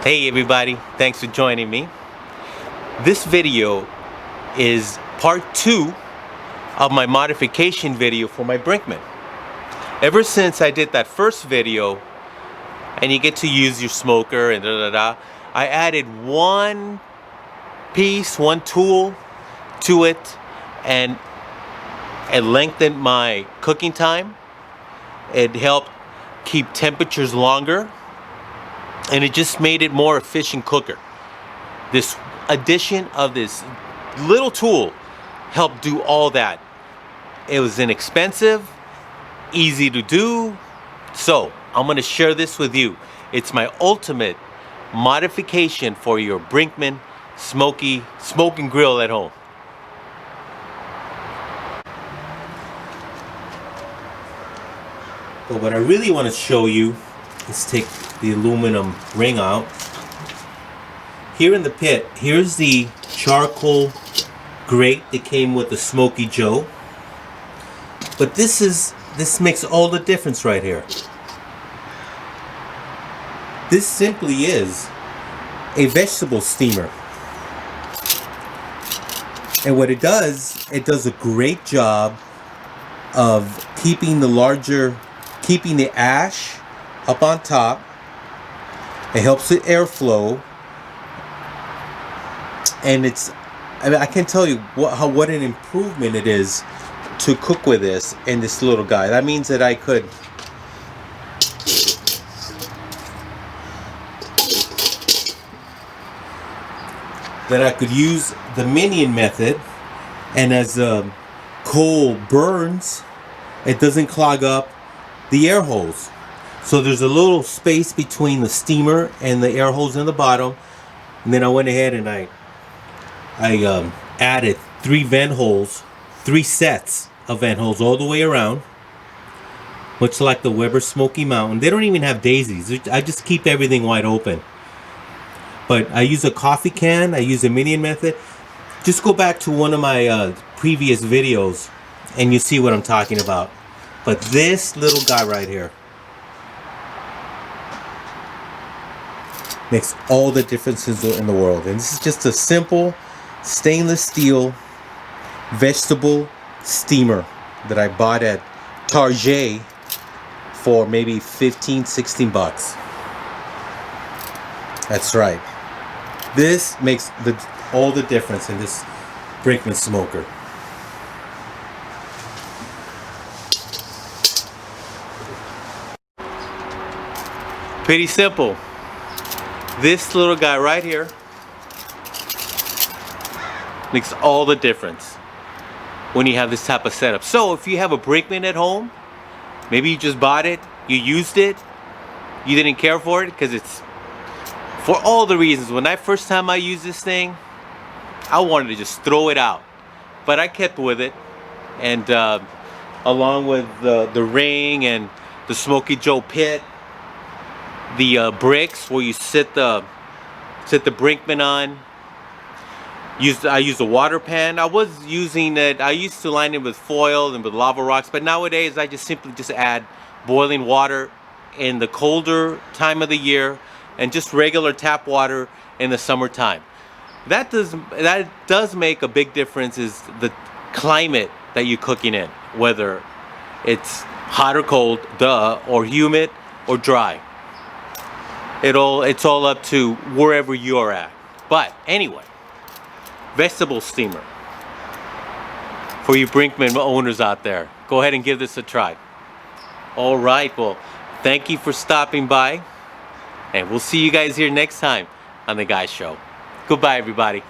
Hey everybody, thanks for joining me. This video is part 2 of my modification video for my Brinkman. Ever since I did that first video, and you get to use your smoker and I added one piece, one tool to it, and it lengthened my cooking time. It helped keep temperatures longer, and it just made it more efficient cooker. This addition of this little tool helped do all that. It was inexpensive, easy to do, so I'm going to share this with you. It's my ultimate modification for your Brinkman smoking grill at home. But what I really want to show you is take the aluminum ring out. Here in the pit, here's the charcoal grate that came with the Smoky Joe. But this makes all the difference right here. This simply is a vegetable steamer. And what it does a great job of keeping the ash up on top. It helps the airflow, and I can't tell you what an improvement it is to cook with this and this little guy. That means that I could use the minion method, and as coal burns, it doesn't clog up the air holes. So there's a little space between the steamer and the air holes in the bottom, and then I went ahead and I added 3 sets of vent holes all the way around, much like the Weber Smoky Mountain. They don't even have daisies. I just keep everything wide open. But I use a coffee can. I use the minion method. Just go back to one of my previous videos and you see what I'm talking about. But this little guy right here makes all the differences in the world. And this is just a simple stainless steel vegetable steamer that I bought at Target for maybe 15-16 bucks. That's right. This makes all the difference in this Brinkman smoker. Pretty simple. This little guy right here makes all the difference when you have this type of setup. So if you have a Brinkman at home, maybe you just bought it, you used it, you didn't care for it because it's for all the reasons. When first time I used this thing, I wanted to just throw it out, but I kept with it, and along with the ring and the Smoky Joe pit, the bricks where you sit the Brinkman on. I used a water pan. I was using it. I used to line it with foil and with lava rocks, but nowadays I just simply add boiling water in the colder time of the year and just regular tap water in the summertime. That does make a big difference, is the climate that you're cooking in, whether it's hot or cold, or humid or dry. It's all up to wherever you're at. But anyway, vegetable steamer for you Brinkman owners out there. Go ahead and give this a try. All right, well, thank you for stopping by, and we'll see you guys here next time on The Guy Show. Goodbye, everybody.